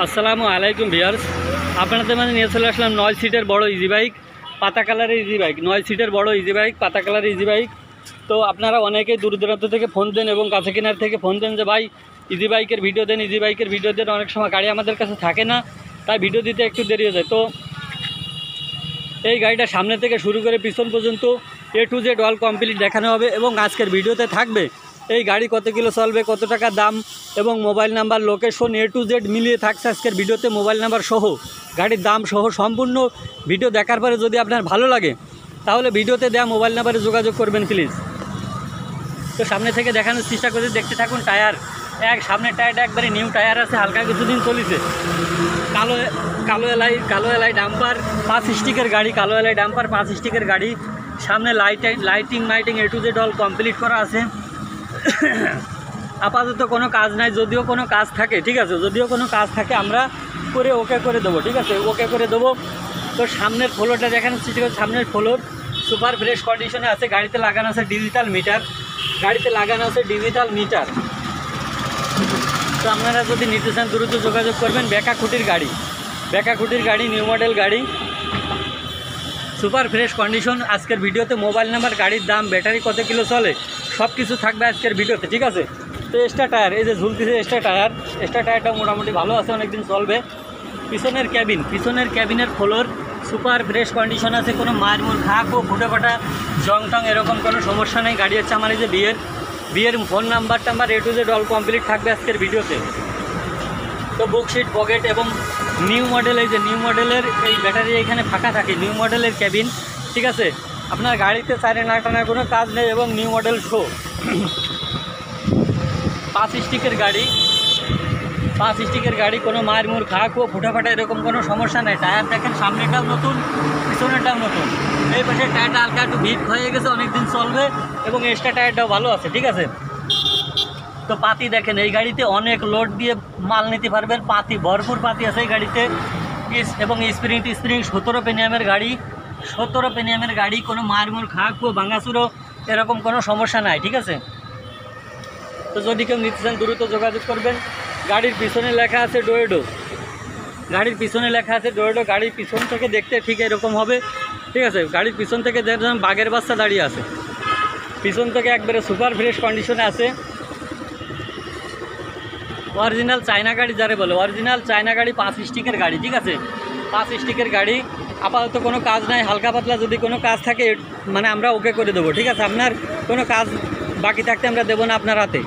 আসসালামু আলাইকুম ভিউয়ার্স, আপনাদের মাঝে নিয়ে চলে আসলাম 9 সিটের বড় ইজি বাইক, পাতা কালারের ইজি বাইক। 9 সিটের বড় ইজি বাইক, পাতা কালারের ইজি বাইক। তো আপনারা অনেকেই দূর দূরান্ত থেকে ফোন দেন এবং কাছে কেনার থেকে ফোন দেন যে ভাই ইজি বাইকের ভিডিও দেন, ইজি বাইকের ভিডিও দেন। অনেক সময় গাড়ি আমাদের কাছে থাকে না, তাই ভিডিও দিতে একটু দেরি হয়ে যায়। তো এই গাড়িটা সামনে থেকে শুরু করে পিছন পর্যন্ত A to Z all complete দেখানো হবে এবং আজকের ভিডিওতে থাকবে এই গাড়ি কত কিলো চলবে, কত টাকা দাম এবং mobile number, location A to Z মিলিয়ে থাকছে আজকের ভিডিওতে। মোবাইল নাম্বার সহ, গাড়ির দাম সহ সম্পূর্ণ ভিডিও দেখার পরে যদি আপনার ভালো লাগে তাহলে ভিডিওতে দেওয়া মোবাইল নাম্বারে যোগাযোগ করবেন প্লিজ। তো সামনে থেকে দেখানোর চেষ্টা করে দেখতে থাকুন। টায়ার সামনের টায়ারটা একবারে নিউ টায়ার আছে, হালকা কিছুদিন চলেছে। কালো এলাই ডাম্পার 5 স্টিকের গাড়ি, কালো এলাই ডাম্পার 5 স্টিকের গাড়ি। সামনে lighting A to Z all complete করা আছে। আপাতত কোনো কাজ নাই, যদিও কোনো কাজ থাকে, ঠিক আছে, যদিও কোনো কাজ থাকে আমরা করে ওকে করে দেবো, ঠিক আছে, ওকে করে দেবো। তো সামনের ফ্লোরটা দেখানোর চেষ্টা করে। সামনের ফ্লোর সুপার ফ্রেশ কন্ডিশনে আছে। গাড়িতে লাগানো আছে ডিজিটাল মিটার, তো আপনারা যদি নিতে চান দ্রুত যোগাযোগ করবেন। বেকা খুঁটির গাড়ি, নিউ মডেল গাড়ি, সুপার ফ্রেশ কন্ডিশন। আজকের ভিডিওতে মোবাইল নাম্বার, গাড়ির দাম, ব্যাটারি কত কিলো চলে সব কিছু থাকবে আজকের ভিডিওতে, ঠিক আছে। তো এক্সট্রা টায়ার, এই যে ঝুলতেছে এক্সট্রা টায়ারটা মোটামুটি ভালো আছে, অনেকদিন চলবে। পিছনের ক্যাবিনের ফ্লোর সুপার ফ্রেশ কন্ডিশন আছে, কোনো মারমুর খাক ও ফুটে ফাটা জং টং এরকম কোনো সমস্যা নেই। গাড়ি হচ্ছে আমার এই যে বিয়ের phone number A to Z all complete থাকবে আজকের ভিডিওতে। তো বুকশিট, পকেট এবং নিউ মডেল, এই যে নিউ মডেলের এই ব্যাটারি এখানে ফাঁকা থাকে, নিউ মডেলের ক্যাবিন, ঠিক আছে। আপনার গাড়িতে চারে না টানার কোনো কাজ নেই এবং নিউ মডেল শো। 5 স্টিকের গাড়ি, কোনো মারমুর খাক ও ফুটাফাটা এরকম কোনো সমস্যা নেই। টায়ার দেখেন, সামনেটাও নতুন, পিছনেরটাও নতুন। এই পাশে টায়ারটা হালকা একটু ভিড় হয়ে গেছে, অনেকদিন চলবে এবং এক্সট্রা টায়ারটাও ভালো আছে, ঠিক আছে। তো পাতি দেখেন, এই গাড়িতে অনেক লোড দিয়ে মাল নিতে পারবেন। ভরপুর পাতি আছে এই গাড়িতে। এবং স্প্রিং 17 পেনিয়ামের গাড়ি, কোনো মারমুর খাক ও ভাঙাচুরো এরকম কোনো সমস্যা নাই, ঠিক আছে। তো যদি কেউ নিতে চান দ্রুত যোগাযোগ করবেন। গাড়ির পিছনে লেখা আছে ডোয়েডো, গাড়ির পিছন থেকে দেখতে ঠিক এরকম হবে, ঠিক আছে। গাড়ির পিছন থেকে যেরকম বাঘের বাচ্চা দাঁড়িয়ে আছে, পিছন থেকে একবারে সুপার ফ্রেশ কন্ডিশনে আছে। অরিজিনাল চায়না গাড়ি যারে বলে, অরিজিনাল চায়না গাড়ি, 5 স্টিকের গাড়ি, ঠিক আছে। 5 স্টিকের গাড়ি, আপাতত কোনো কাজ নাই। হালকা পাতলা যদি কোনো কাজ থাকে মানে আমরা ওকে করে দেবো, ঠিক আছে। আপনার কোনো কাজ বাকি থাকতে আমরা দেবো না আপনার হাতে,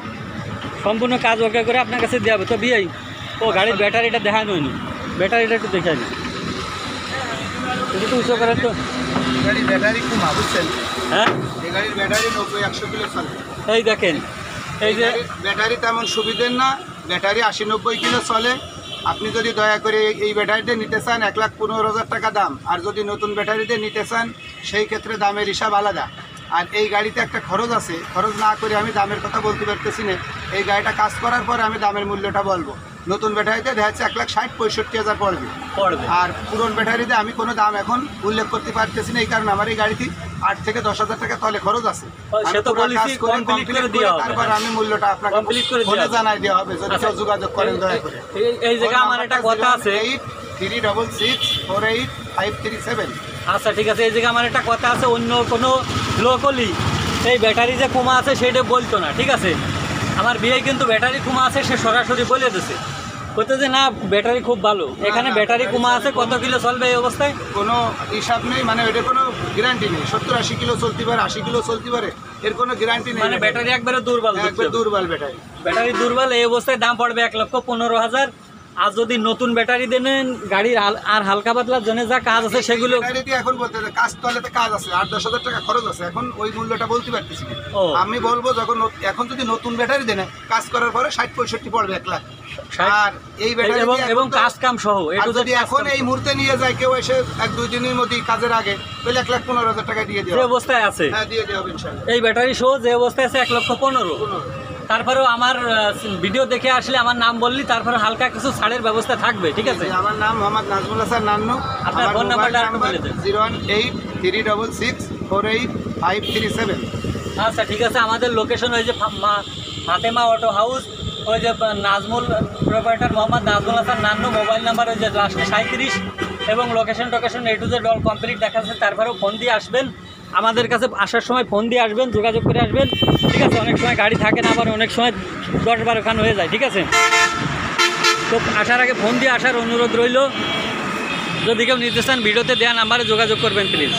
সম্পূর্ণ কাজ ওকে করে আপনার কাছে দেওয়া হবে। তো বিয়ে গাড়ির ব্যাটারিটা দেখানো হয়নি, ব্যাটারিটা একটু দেখে নি, একটু উঁচু করেন। তো গাড়ির ব্যাটারি কমা, বুঝছেন? হ্যাঁ, এই গাড়ির ব্যাটারি 90-100 কিলো চলে। এই দেখেন, এই যে ব্যাটারি তেমন সুবিধের না, ব্যাটারি 80-90 কিলো চলে। আপনি যদি দয়া করে এই ব্যাটারিতে নিতে চান 1,15,000 টাকা দাম, আর যদি নতুন ব্যাটারিতে নিতে চান সেই ক্ষেত্রে দামের হিসাব আলাদা। আর এই গাড়িতে একটা খরচ আছে, খরচ না করে আমি দামের কথা বলতে পারতেছি না। এই গাড়িটা কাজ করার পরে আমি দামের মূল্যটা বলবো। নতুন ব্যাটারিতে দেখা যাচ্ছে 1,60-65,000 পড়বে, আর পুরনো ব্যাটারিতে আমি কোনো দাম এখন উল্লেখ করতে পারতেছি না। এই কারণে আমার এই গাড়িতে 8 থেকে 10,000 টাকা তলে খরচ আছে। তারপর আমি মূল্যটা আপনাকে ফোনে জানাই দেওয়া হবে, যদি কেউ যোগাযোগ করেন দয়া করে। এই জায়গায় আমার একটা কথা আছে, 8366485337। আচ্ছা ঠিক আছে। এই জায়গায় আমার একটা কথা আছে, অন্য কোনো লোকলি এই ব্যাটারি যে কমা আছে সেটা বলতো না, ঠিক আছে। আমার বিয়ে কিন্তু ব্যাটারি কমা আছে, সে সরাসরি বলে দিছে, বলতে যে না ব্যাটারি খুব ভালো। এখানে ব্যাটারি কমা আছে, কত কিলো চলবে এই অবস্থায় কোনো হিসাব নেই, মানে ওইটা কোনো গ্যারান্টি নেই। 70-80 কিলো চলতে পারে, 80 কিলো চলতে পারে, এর কোনো গ্যারান্টি নেই। মানে ব্যাটারি একবারে দুর্বল, ব্যাটারি দুর্বল। এই অবস্থায় দাম পড়বে 1,15,000। আর যদি নতুন ব্যাটারি দেন, গাড়ির আর হালকা পাতলার জন্য যা কাজ আছে সেগুলো এখন বলতে কাজ তলেতে কাজ আছে, 8-10,000 টাকা খরচ আছে। এখন ওই মূল্যটা বলতে পারতেছি না। আমি বলবো যখন এখন যদি নতুন ব্যাটারি দেন, কাজ করার পরে 60-65 পড়বে 1 লাখ। আর এই ব্যাটারি এবং কাজ কাম সহ যদি এখন এই মুহূর্তে নিয়ে যায় কেউ, এসে 1-2 দিনের মধ্যে কাজের আগে, তাহলে 1,15,000 টাকা দিয়ে দেওয়া, যে অবস্থায় আছে। হ্যাঁ, দিয়ে দেওয়া হবে ইনশাআল্লাহ। এই ব্যাটারি সহ যে অবস্থায় আছে 1,15,000। তারপরেও আমার ভিডিও দেখে আসলে আমার নাম বললি, তারপরে হালকা কিছু ছাড়ের ব্যবস্থা থাকবে, ঠিক আছে। আমার নাম মোহাম্মদ নাজমুল হাসান নান্নু। আপনার ফোন নাম্বারটা একটু বলে দেন। 018366537। আচ্ছা ঠিক আছে। আমাদের লোকেশন হয়েছে ফাতেমা অটো হাউস, ওই যে Nazmul proprietor Mohammad Nazmul Hasan Nannu, mobile number ওই যে লাস্টে 37 এবং location A to Z all complete দেখাচ্ছে। তারপরেও ফোন দিয়ে আসবেন, আমাদের কাছে আসার সময় ফোন দিয়ে আসবেন, যোগাযোগ করে আসবেন, ঠিক আছে? অনেক সময় গাড়ি থাকে না, আবার অনেক সময় 10-12 খান হয়ে যায়, ঠিক আছে? তো আসার আগে ফোন দিয়ে আসার অনুরোধ রইল। যদি কেউ নিতে চান ভিডিওতে দেওয়া নাম্বারে যোগাযোগ করবেন প্লিজ।